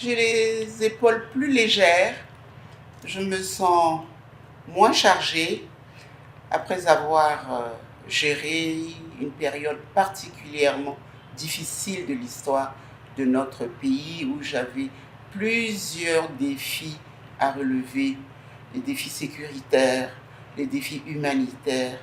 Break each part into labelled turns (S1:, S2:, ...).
S1: J'ai les épaules plus légères, je me sens moins chargée après avoir géré une période particulièrement difficile de l'histoire de notre pays où j'avais plusieurs défis à relever, les défis sécuritaires, les défis humanitaires,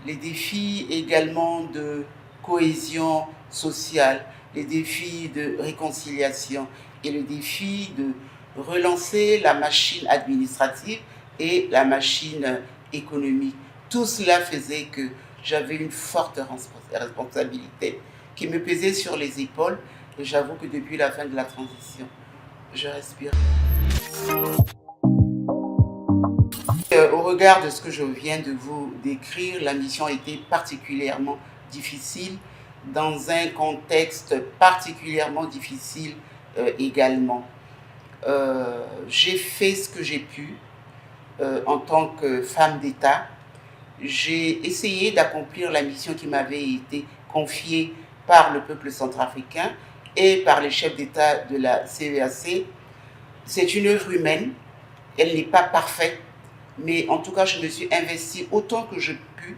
S1: les défis également de cohésion sociale, les défis de réconciliation et le défi de relancer la machine administrative et la machine économique. Tout cela faisait que j'avais une forte responsabilité qui me pesait sur les épaules et j'avoue que depuis la fin de la transition, je respire. Au regard de ce que je viens de vous décrire, la mission a été particulièrement difficile dans un contexte particulièrement difficile également. J'ai fait ce que j'ai pu en tant que femme d'État. J'ai essayé d'accomplir la mission qui m'avait été confiée par le peuple centrafricain et par les chefs d'État de la CEAC. C'est une œuvre humaine, elle n'est pas parfaite, mais en tout cas, je me suis investie autant que je pus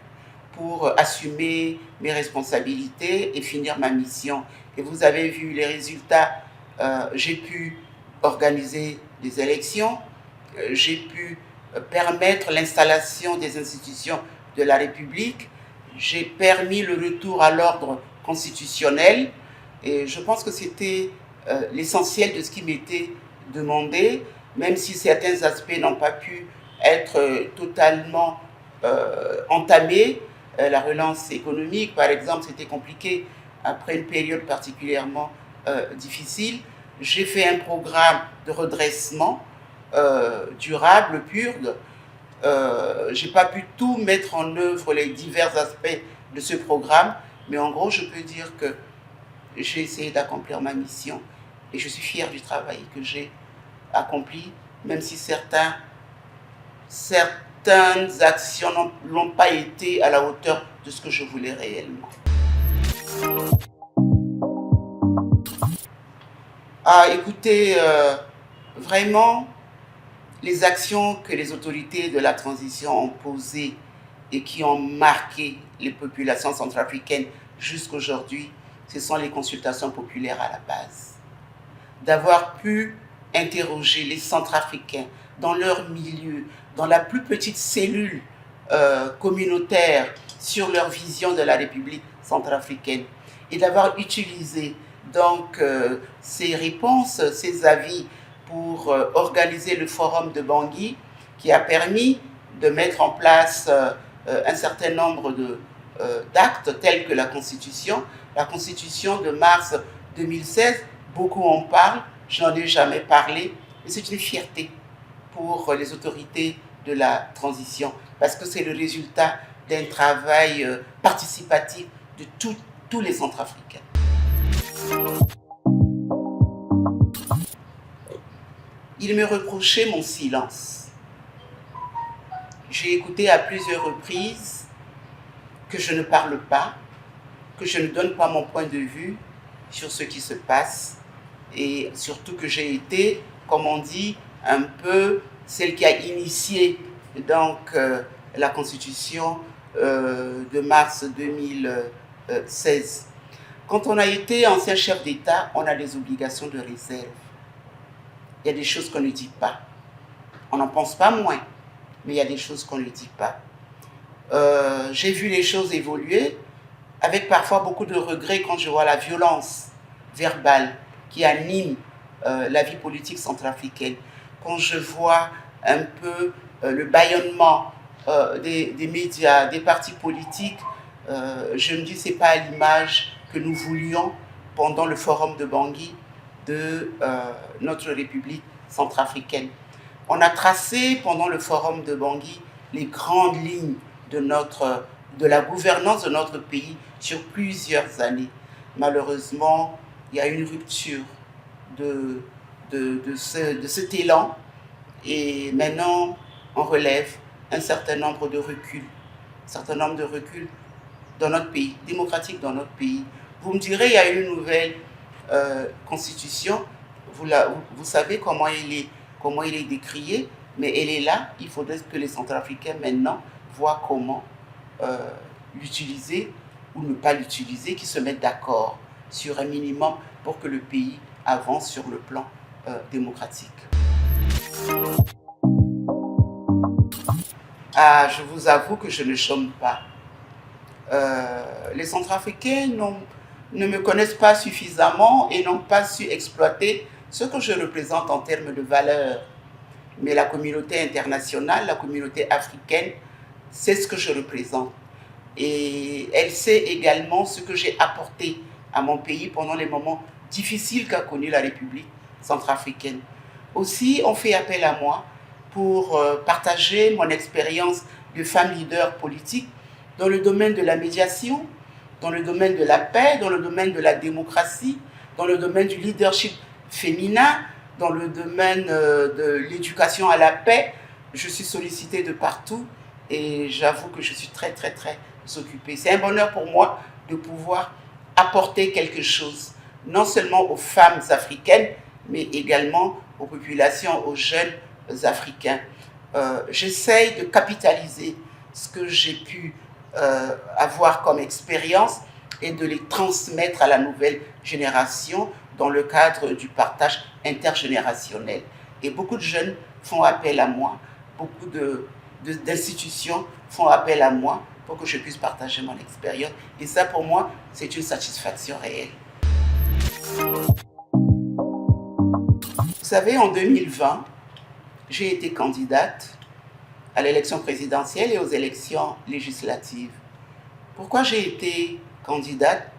S1: pour assumer mes responsabilités et finir ma mission. Et vous avez vu les résultats. J'ai pu organiser des élections, j'ai pu permettre l'installation des institutions de la République, j'ai permis le retour à l'ordre constitutionnel et je pense que c'était l'essentiel de ce qui m'était demandé, même si certains aspects n'ont pas pu être totalement entamés. La relance économique, par exemple, c'était compliqué après une période particulièrement difficile. J'ai fait un programme de redressement durable, pur. Je n'ai pas pu tout mettre en œuvre, les divers aspects de ce programme, mais en gros, je peux dire que j'ai essayé d'accomplir ma mission et je suis fière du travail que j'ai accompli, même si certaines actions n'ont pas été à la hauteur de ce que je voulais réellement. Ah, écoutez, vraiment, les actions que les autorités de la transition ont posées et qui ont marqué les populations centrafricaines jusqu'aujourd'hui, ce sont les consultations populaires à la base. D'avoir pu interroger les Centrafricains dans leur milieu, dans la plus petite cellule communautaire sur leur vision de la République centrafricaine et d'avoir utilisé donc ces réponses, ces avis pour organiser le forum de Bangui qui a permis de mettre en place un certain nombre d'actes tels que la Constitution de mars 2016. Beaucoup en parlent, je n'en ai jamais parlé, mais c'est une fierté pour les autorités de la transition parce que c'est le résultat d'un travail participatif de tous les Centrafricains. Il me reprochait mon silence. J'ai écouté à plusieurs reprises que je ne parle pas, que je ne donne pas mon point de vue sur ce qui se passe et surtout que j'ai été, comme on dit, un peu celle qui a initié donc la Constitution de mars 2016. Quand on a été ancien chef d'État, on a des obligations de réserve. Il y a des choses qu'on ne dit pas. On n'en pense pas moins, mais il y a des choses qu'on ne dit pas. J'ai vu les choses évoluer avec parfois beaucoup de regrets quand je vois la violence verbale qui anime la vie politique centrafricaine. Quand je vois un peu le bâillonnement des médias, des partis politiques, je me dis que ce n'est pas à l'image que nous voulions pendant le forum de Bangui de notre République centrafricaine. On a tracé pendant le forum de Bangui les grandes lignes de la gouvernance de notre pays sur plusieurs années. Malheureusement, il y a une rupture de cet élan et maintenant on relève un certain nombre de reculs dans notre pays, démocratique dans notre pays. Vous me direz, il y a une nouvelle constitution, vous savez comment il est décrié, mais elle est là. Il faudrait que les Centrafricains maintenant voient comment l'utiliser ou ne pas l'utiliser, qu'ils se mettent d'accord sur un minimum pour que le pays avance sur le plan démocratique. Ah, je vous avoue que je ne chôme pas. Les Centrafricains ne me connaissent pas suffisamment et n'ont pas su exploiter ce que je représente en termes de valeurs. Mais la communauté internationale, la communauté africaine, c'est ce que je représente. Et elle sait également ce que j'ai apporté à mon pays pendant les moments difficiles qu'a connus la République centrafricaine. Aussi, on fait appel à moi pour partager mon expérience de femme leader politique dans le domaine de la médiation, dans le domaine de la paix, dans le domaine de la démocratie, dans le domaine du leadership féminin, dans le domaine de l'éducation à la paix. Je suis sollicitée de partout et j'avoue que je suis très, très, très occupée. C'est un bonheur pour moi de pouvoir apporter quelque chose, non seulement aux femmes africaines, mais également aux populations, aux jeunes africains. J'essaye de capitaliser ce que j'ai pu avoir comme expérience et de les transmettre à la nouvelle génération dans le cadre du partage intergénérationnel. Et beaucoup de jeunes font appel à moi, beaucoup d'institutions font appel à moi pour que je puisse partager mon expérience. Et ça, pour moi, c'est une satisfaction réelle. Vous savez, en 2020, j'ai été candidate à l'élection présidentielle et aux élections législatives. Pourquoi j'ai été candidate?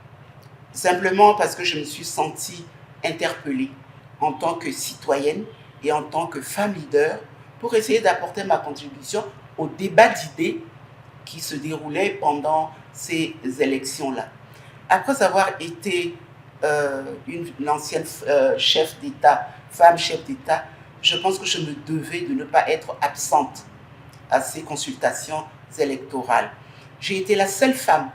S1: Simplement parce que je me suis sentie interpellée en tant que citoyenne et en tant que femme leader pour essayer d'apporter ma contribution au débat d'idées qui se déroulait pendant ces élections-là. Après avoir été une ancienne chef d'État, femme chef d'État, je pense que je me devais de ne pas être absente à ces consultations électorales. J'ai été la seule femme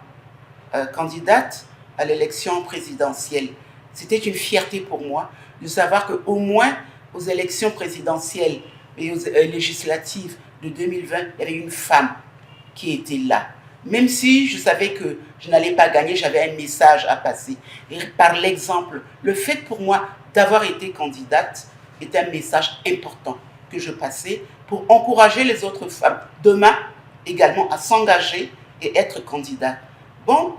S1: candidate à l'élection présidentielle. C'était une fierté pour moi de savoir qu'au moins aux élections présidentielles et aux législatives de 2020, il y avait une femme qui était là. Même si je savais que je n'allais pas gagner, j'avais un message à passer. Et par l'exemple, le fait pour moi d'avoir été candidate était un message important que je passais pour encourager les autres femmes demain également à s'engager et être candidates. Bon,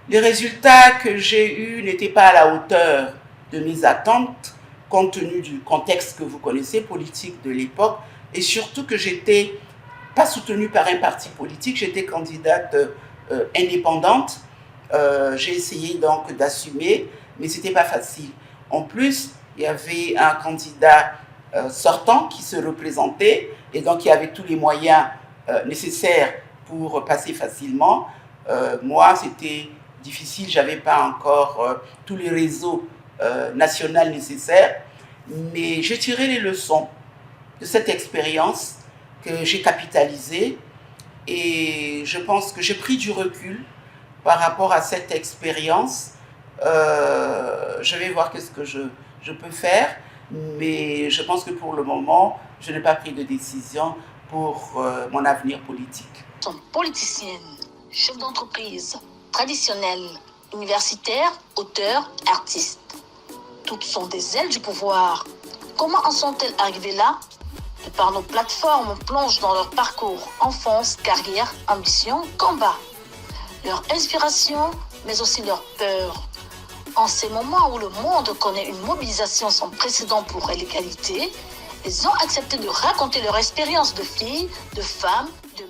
S1: les résultats que j'ai eus n'étaient pas à la hauteur de mes attentes, compte tenu du contexte que vous connaissez, politique de l'époque, et surtout que j'étais pas soutenue par un parti politique, j'étais candidate indépendante. J'ai essayé donc d'assumer, mais c'était pas facile. En plus, il y avait un candidat sortant qui se représentait et donc il y avait tous les moyens nécessaires pour passer facilement. Moi, c'était difficile, j'avais pas encore tous les réseaux nationaux nécessaires, mais j'ai tiré les leçons de cette expérience que j'ai capitalisée et je pense que j'ai pris du recul par rapport à cette expérience. Je vais voir qu'est-ce que je peux faire, mais je pense que pour le moment, je n'ai pas pris de décision pour mon avenir politique.
S2: Politicienne, chef d'entreprise, traditionnelle, universitaire, auteur, artiste. Toutes sont des ailes du pouvoir. Comment en sont-elles arrivées là? De par nos plateformes, on plonge dans leur parcours, enfance, carrière, ambition, combat. Leur inspiration, mais aussi leur peur. En ces moments où le monde connaît une mobilisation sans précédent pour l'égalité, ils ont accepté de raconter leur expérience de filles, de femmes, de